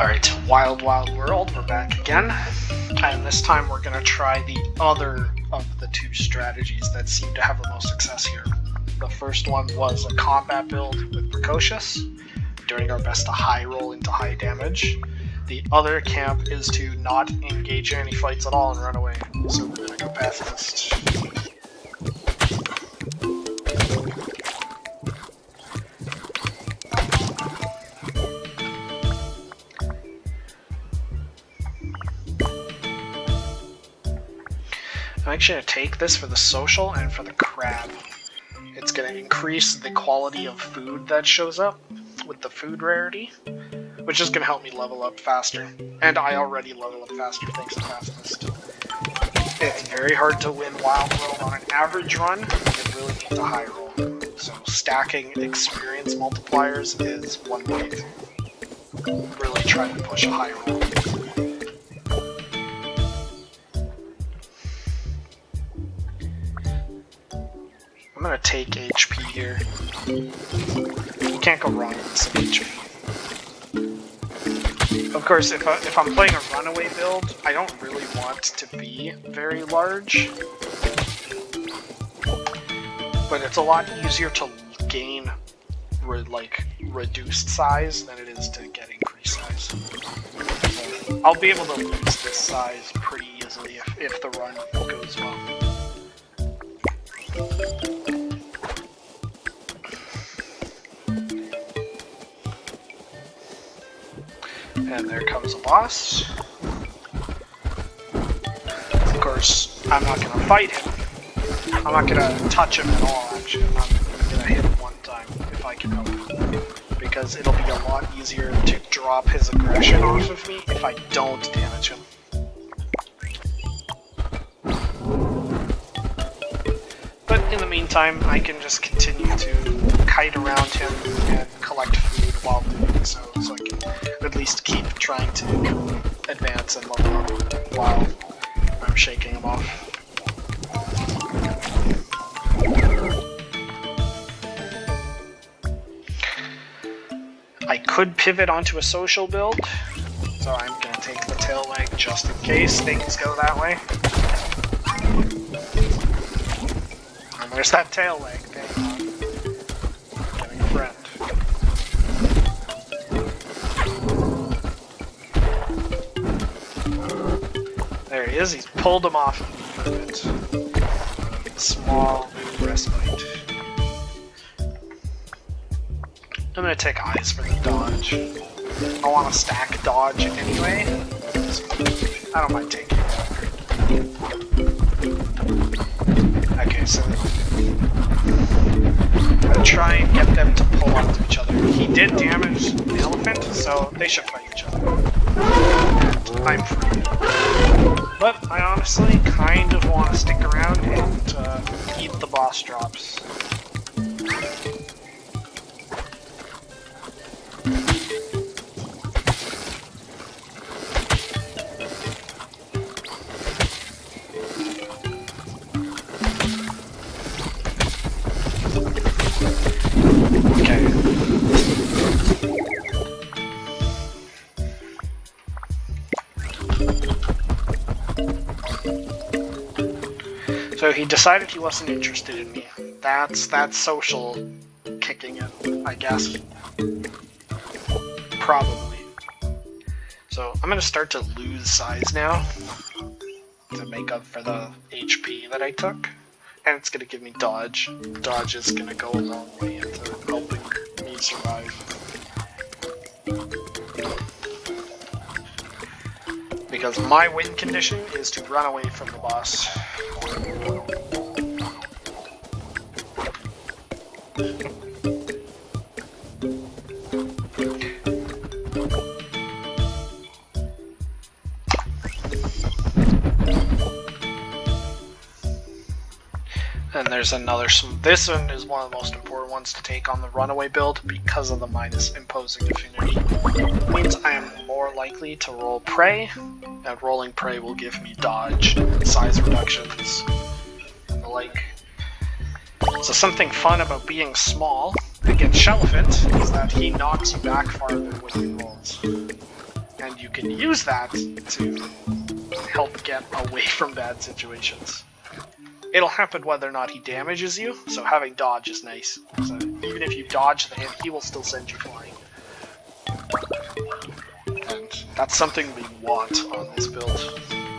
Alright, Wild Wild World, we're back again. And this time we're going to try the other of the two strategies that seem to have the most success here. The first one was a combat build with Precocious, doing our best to high roll into high damage. The other camp is to not engage in any fights at all and run away. So we're going to go Pacifist. I'm actually going to take this for the social and for the crab. It's going to increase the quality of food that shows up with the food rarity, which is going to help me level up faster. And I already level up faster thanks to Pacifist. It's very hard to win Wild World on an average run. You really need to high roll. So stacking experience multipliers is one way to really try to push a high roll. I'm gonna take HP here. You can't go wrong with some HP. Of course, if I'm playing a runaway build, I don't really want to be very large. But it's a lot easier to gain reduced size than it is to get increased size. So I'll be able to lose this size pretty easily if the run goes well. And there comes a boss. Of course, I'm not going to fight him. I'm not going to touch him at all, actually. I'm not going to hit him one time if I can help it. Because it'll be a lot easier to drop his aggression off of me if I don't damage him. But in the meantime, I can just continue to kite around him and collect food while doing so I can at least keep trying to advance and level up while I'm shaking him off. I could pivot onto a social build, so I'm going to take the tail leg just in case things go that way. And there's that tail leg thing. Getting a friend. There he is, he's pulled him off. Perfect. Small respite. I'm gonna take eyes for the dodge. I want to stack dodge anyway, so I don't mind taking that. Okay, so I'm gonna try and get them to pull onto each other. He did damage the elephant, so they should fight each other. And I'm free. But I honestly kind of want to stick around and eat the boss drops. Okay. So he decided he wasn't interested in me. That's social kicking it, I guess. Probably. So I'm gonna start to lose size now to make up for the HP that I took. And it's gonna give me dodge. Dodge is gonna go a long way into helping me survive. Because my win condition is to run away from the boss. And there's another, this one is one of the most important ones to take on the runaway build because of the minus imposing affinity. It means I am more likely to roll prey, and rolling prey will give me dodge, size reductions, and the like. So something fun about being small against Shellphant is that he knocks you back farther when he rolls. And you can use that to help get away from bad situations. It'll happen whether or not he damages you, so having dodge is nice. So even if you dodge the hit, he will still send you flying. And that's something we want on this build,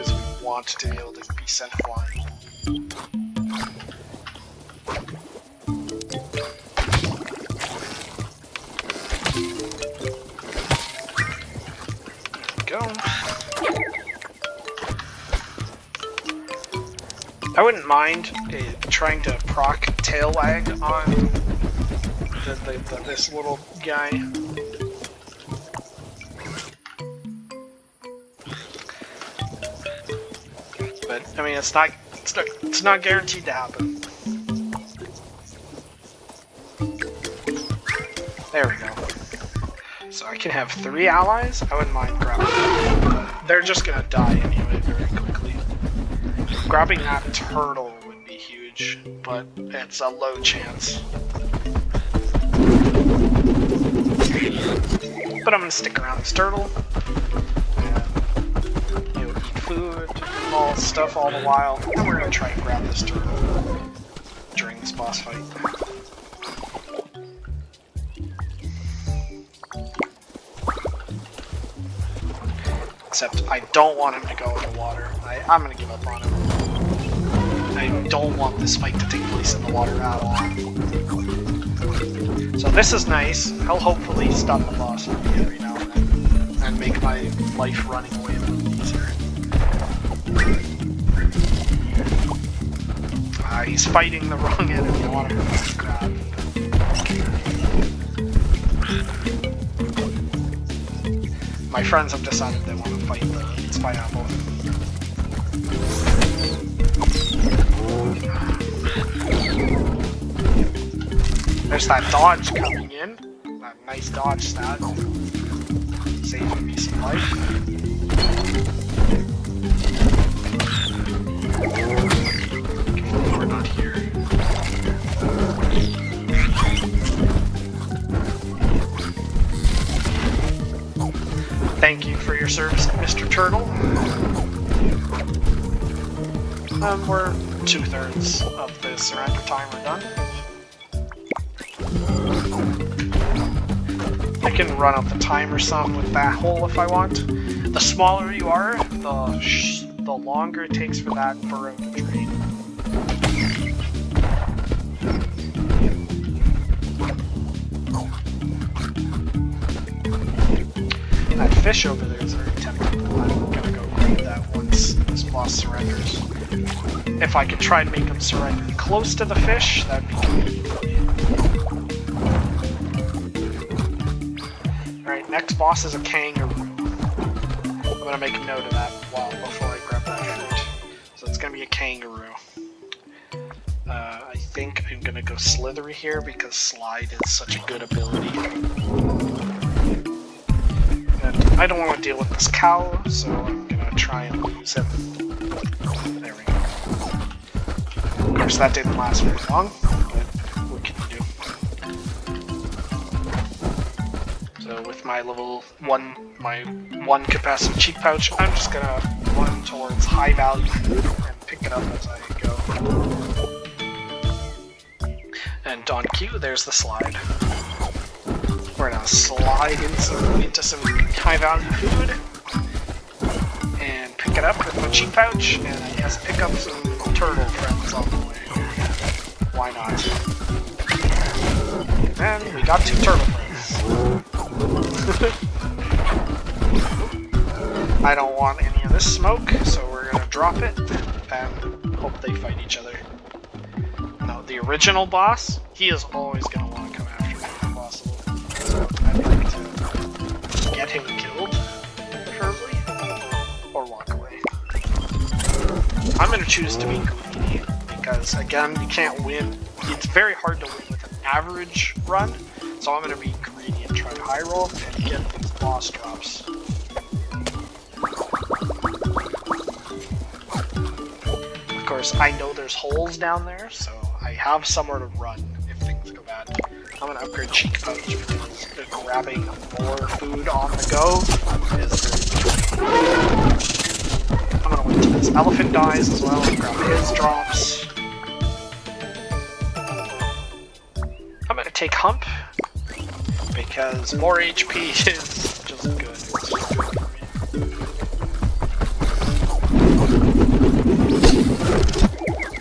is we want to be able to be sent flying. There we go. I wouldn't mind trying to proc tail wag on this little guy. But I mean, it's not guaranteed to happen. There we go. So I can have 3 allies. I wouldn't mind grabbing them. They're just gonna die anyway very quickly. Grabbing that turtle would be huge, but it's a low chance. But I'm gonna stick around this turtle and eat food, all stuff all the while, and we're gonna try and grab this turtle during this boss fight. Except I don't want him to go in the water. I'm gonna give up on him. I don't want this fight to take place in the water at all. So this is nice. I'll hopefully stun the boss for me every now and then, and make my life running away a little easier. He's fighting the wrong enemy. I want him to grab. My friends have decided they want to fight the Spy Apple. There's that dodge coming in. That nice dodge stat. Saving me some life. We're not here. Thank you for your service, Mr. Turtle. We're 2/3 of the surrender timer done. I can run up the timer some with that hole if I want. The smaller you are, the longer it takes for that burrow to drain. That fish over there is very tempting. I'm gonna go grab that once this boss surrenders. If I could try and make him surrender close to the fish, that'd be good. Alright, next boss is a kangaroo. I'm gonna make a note of that before I grab that fruit. So it's gonna be a kangaroo. I think I'm gonna go slithery here because slide is such a good ability. I don't want to deal with this cow, so I'm gonna try and lose him. There we go. Of course, that didn't last very long, but what can you do? So with my level 1, my 1 capacity cheek pouch, I'm just gonna run towards high value food and pick it up as I go. And on cue, there's the slide. We're gonna slide into some high value food and pick it up with my cheek pouch, and I guess pick up some turtle friends on the way. Why not? And we got 2 turtle friends. I don't want any of this smoke, so we're gonna drop it and hope they fight each other. No, the original boss, he is always gonna want to come after me if possible. So I'd like to get him killed, preferably, or walk away. I'm gonna choose to be greedy, because again, you can't win. It's very hard to win with an average run, so I'm gonna be greedy and try to high roll and get these boss drops. Of course, I know there's holes down there, so I have somewhere to run if things go bad. I'm gonna upgrade Cheek Pouch because grabbing more food on the go is very good. I'm gonna wait till this elephant dies as well and grab his drops. I'm gonna take Hump because more HP is just good. It's just good for me.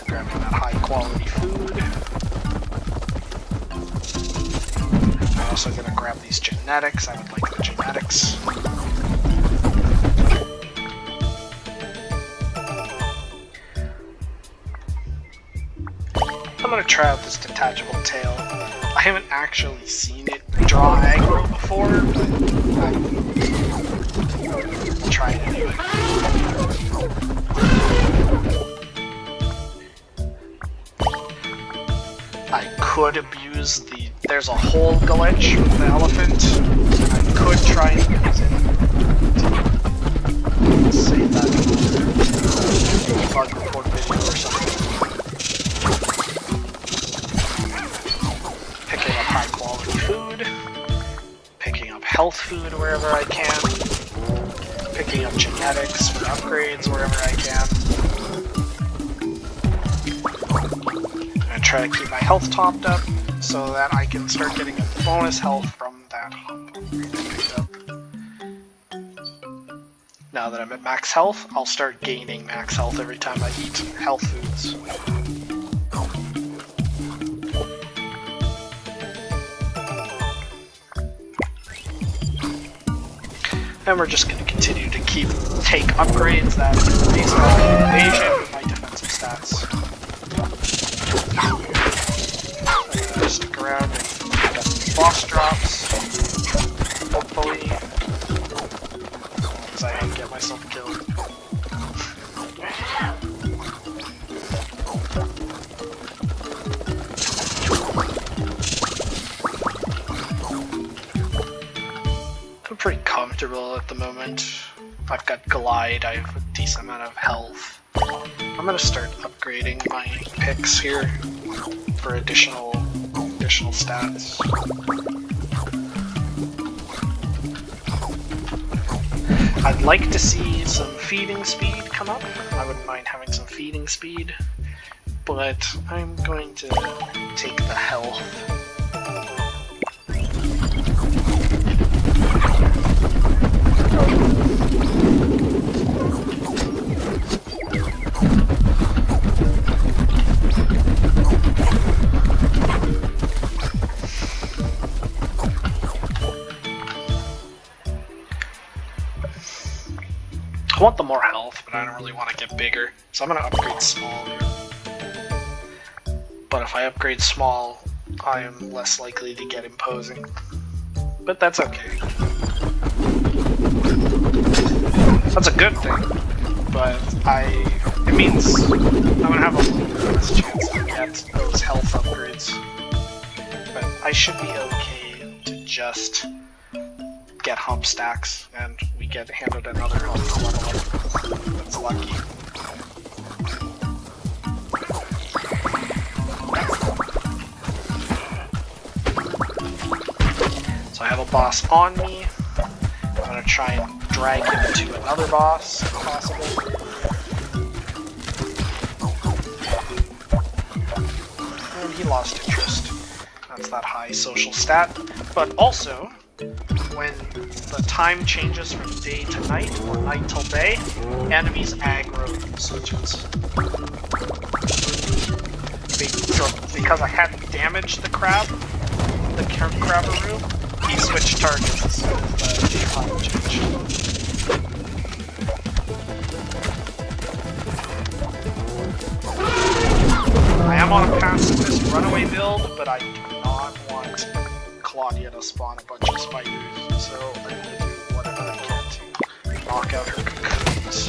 Grabbing that high quality food. I'm also gonna grab these genetics. I would like the genetics. I'm gonna try out this detachable tail. I haven't actually seen it draw aggro before, but I'll try it anyway. I could abuse the... There's a hole glitch with the elephant. I could try and use it to save that bug report video or something. Picking up high quality food. Picking up health food wherever I can. Picking up genetics for upgrades wherever I can. Try to keep my health topped up so that I can start getting a bonus health from that hump upgrade I picked up. Now that I'm at max health, I'll start gaining max health every time I eat health foods. And we're just going to continue to take upgrades that are based on evasion with my defensive stats. Stick around and get some boss drops, hopefully, because I can get myself killed. I'm pretty comfortable at the moment. I've got Glide, I have a decent amount of health. I'm gonna start upgrading my picks here for additional stats. I'd like to see some feeding speed come up. I wouldn't mind having some feeding speed, but I'm going to take the health. I want the more health, but I don't really want to get bigger, so I'm going to upgrade small here. But if I upgrade small, I am less likely to get imposing. But that's okay. That's a good thing, but it means I'm going to have a little less chance to get those health upgrades. But I should be okay to just get hump stacks, and we get handed another hump for level up. That's lucky. So I have a boss on me. I'm gonna try and drag him into another boss, if possible. And he lost interest. That's that high social stat. But also, when the time changes from day to night, or night till day, enemies aggro switches. Because I hadn't damaged the crab, the crabberoo, he switched targets as soon as the time changed. I am on a pacifist runaway build, but I do not want Claudia to spawn a bunch of spiders, so I'm going to do whatever I can to knock out her cocoons.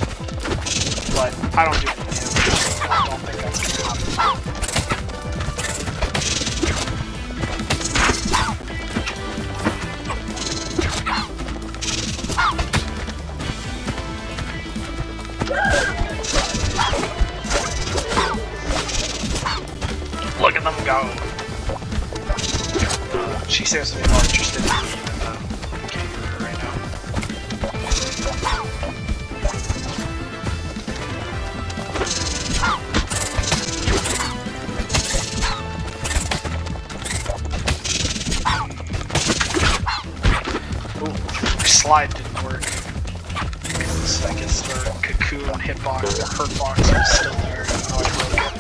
But I don't do any damage, so I don't think that's going to happen. Look at them go! more interested in me than the kangaroo right now. Ooh, slide didn't work. Because I guess the cocoon hitbox or hurtbox was still there. Oh, I broke it.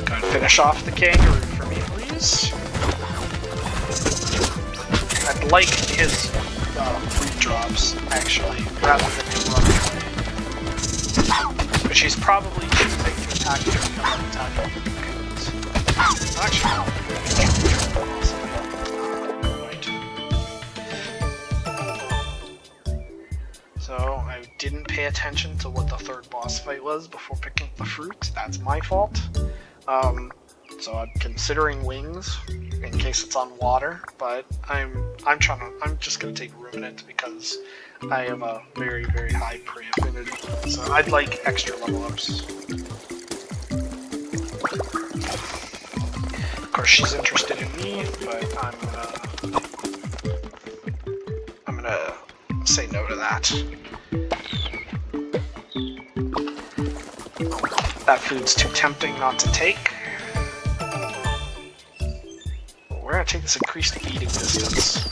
Go and finish off the kangaroo for me, please. I'd like his food drops, actually, rather than him running away. But she's probably choosing to attack him instead of attacking the cocoons. Actually, no. So, I didn't pay attention to what the third boss fight was before picking up the fruit. That's my fault. So I'm considering wings in case it's on water, but I'm just gonna take ruminant because I have a very, very high prey affinity. So I'd like extra level ups. Of course, she's interested in me, but I'm gonna say no to that. That food's too tempting not to take. We're gonna take this increased feeding distance.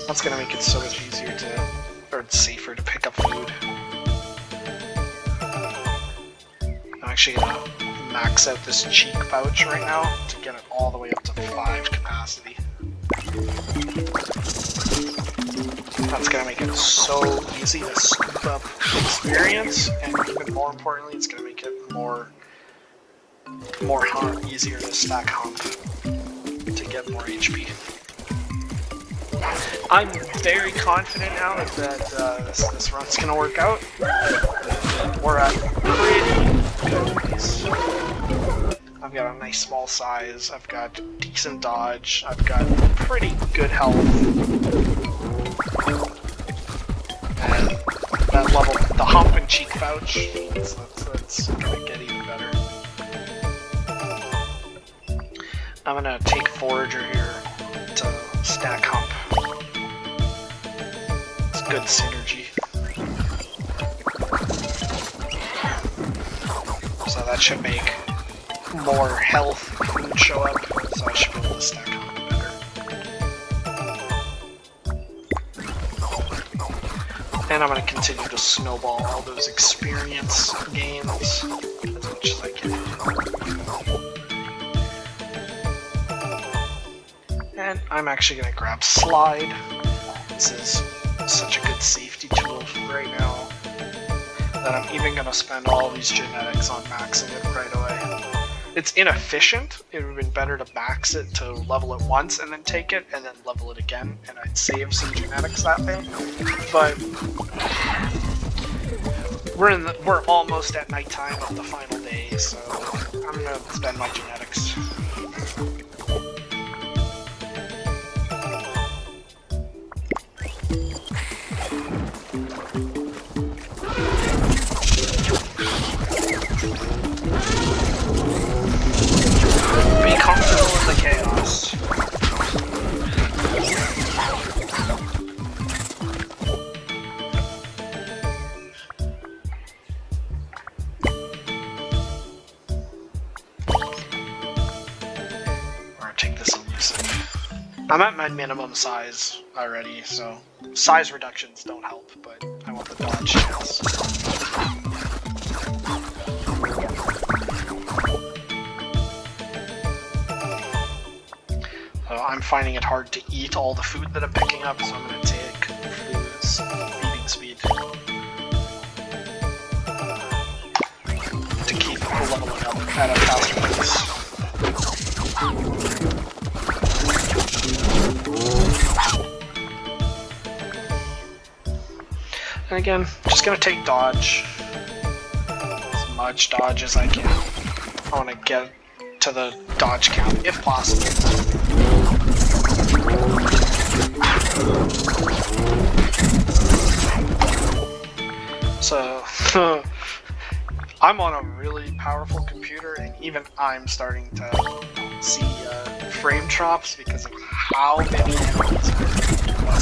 That's gonna make it so much easier to, or safer to pick up food. I'm actually gonna max out this cheek pouch right now to get it all the way up to 5 capacity. That's gonna make it so easy to scoop up experience, and even more importantly, it's gonna make it more easier to stack hump to get more HP. I'm very confident now that this run's gonna work out. We're at pretty good pace. I've got a nice small size, I've got decent dodge, I've got pretty good health. And that level, the hump and cheek pouch, that's gonna get even better. I'm gonna take Forager here to stack hump. It's good synergy. So that should make more health food show up, so I should be able to stack hump better. And I'm gonna continue to snowball all those experience gains as much as I can. And I'm actually going to grab Slide. This is such a good safety tool right now that I'm even going to spend all these genetics on maxing it right away. It's inefficient. It would have been better to max it to level it once and then take it and then level it again, and I'd save some genetics that way. But we're almost at nighttime of the final day, so I'm going to spend my genetics. Be comfortable in the chaos. Or take this elusive. I'm at my minimum size already, so size reductions don't help, but I want the dodge chance. I'm finding it hard to eat all the food that I'm picking up, so I'm going to take food's feeding speed to keep leveling up at a faster pace. And again, just going to take dodge, as much dodge as I can. I want to get to the dodge count if possible. So, I'm on a really powerful computer, and even I'm starting to see frame drops because of how many enemies are.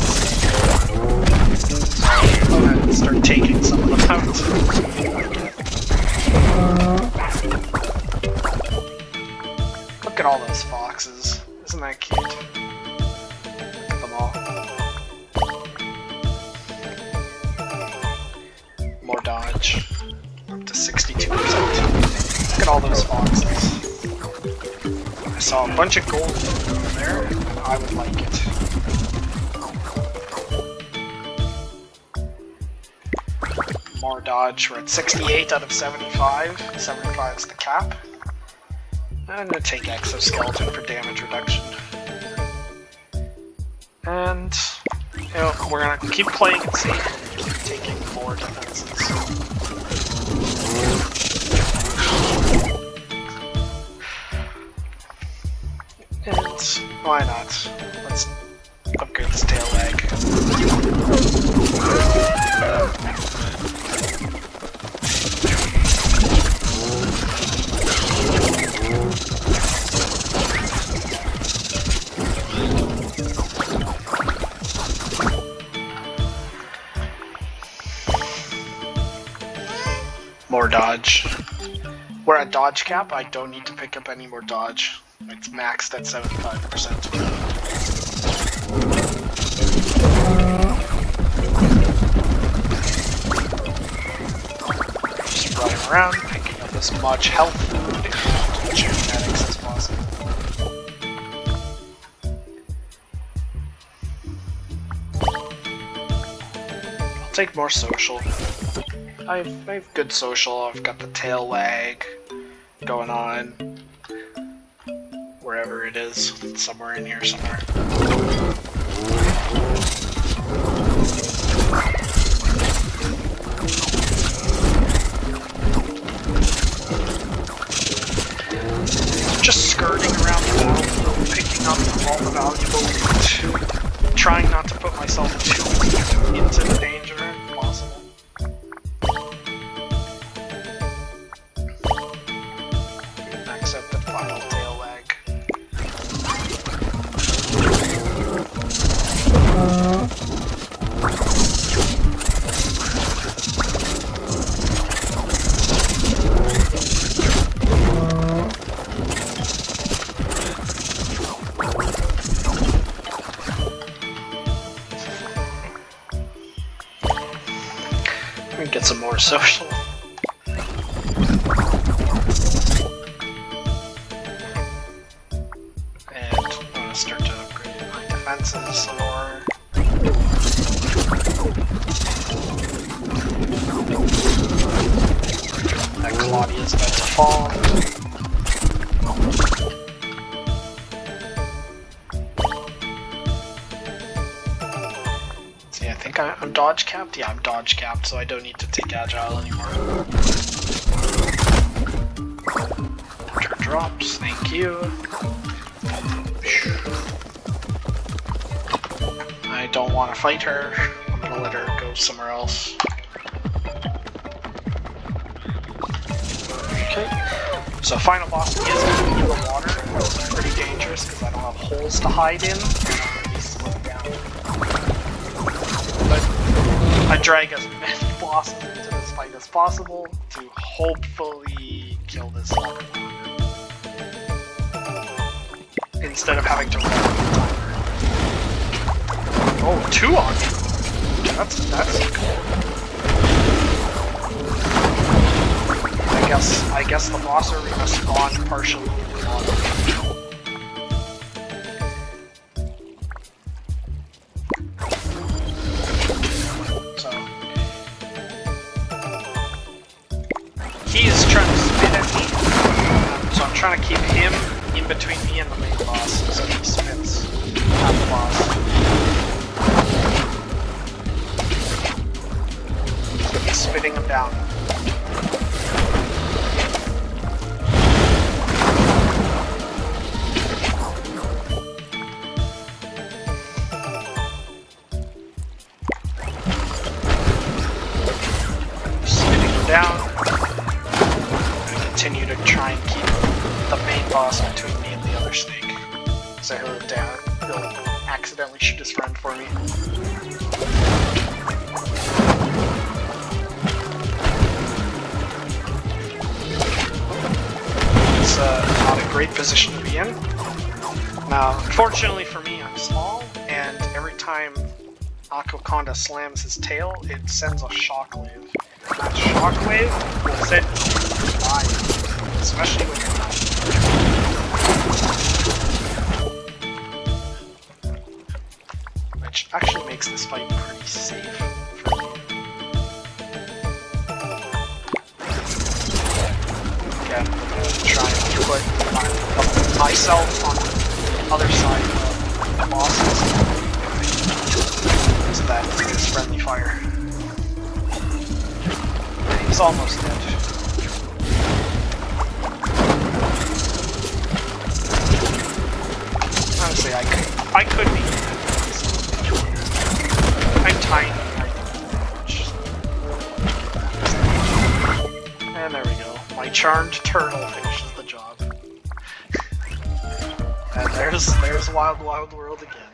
So I'm gonna start taking some of them out. Look at all those foxes. Isn't that cute? Look at them all. More dodge. Up to 62%. Look at all those foxes. I saw a bunch of gold over there. I would like it. More dodge. We're at 68 out of 75. 75 is the cap. I'm gonna take exoskeleton for damage reduction. And you know, we're gonna keep playing it safe, keep taking more defenses. And why not? Let's upgrade this tail leg. More dodge. We're at dodge cap. I don't need to pick up any more dodge. It's maxed at 75%. Just running around, picking up as much health food and genetics as possible. I'll take more social. I have good social. I've got the tail lag going on. Wherever it is. It's somewhere in here somewhere. Just skirting around the battlefield, picking up all the valuable loot. Trying not to put myself too into the danger if possible. Except the final tail lag. Let me get some more social. And I'm gonna start to upgrade my defenses some more. That Claudia's about to fall. See, I think I'm dodge capped? Yeah, I'm dodge capped, so I don't need to take agile anymore. Turn drops, thank you. I don't want to fight her. I'm gonna let her go somewhere else. Okay. So final boss is going to be the water. It's pretty dangerous because I don't have holes to hide in. He's slowed down. But I drag as many bosses into this fight as possible to hopefully kill this sucker. Instead of having to run all the time. Oh, 2 on me. That's cool. I guess the boss arena spawned partially in water. So he's trying to spit at me. So I'm trying to keep him in between me and the main boss so he spits at the boss. He's spitting him down. Spitting him down. continue to try and keep the main boss between me and the other snake. So he'll accidentally shoot his friend for me. It's not a great position to be in. Now, unfortunately for me, I'm small, and every time Aquaconda slams his tail, it sends a shockwave. And that shockwave will send you flying, especially when you're not. Which actually makes this fight pretty safe for me. Again, I'm going to try and put myself on the other side of the bosses so that he gets friendly fire. He's almost dead. Honestly, I could be dead. I'm tiny. And there we go. My charmed turtle finishes the job. And there's Wild Wild World again.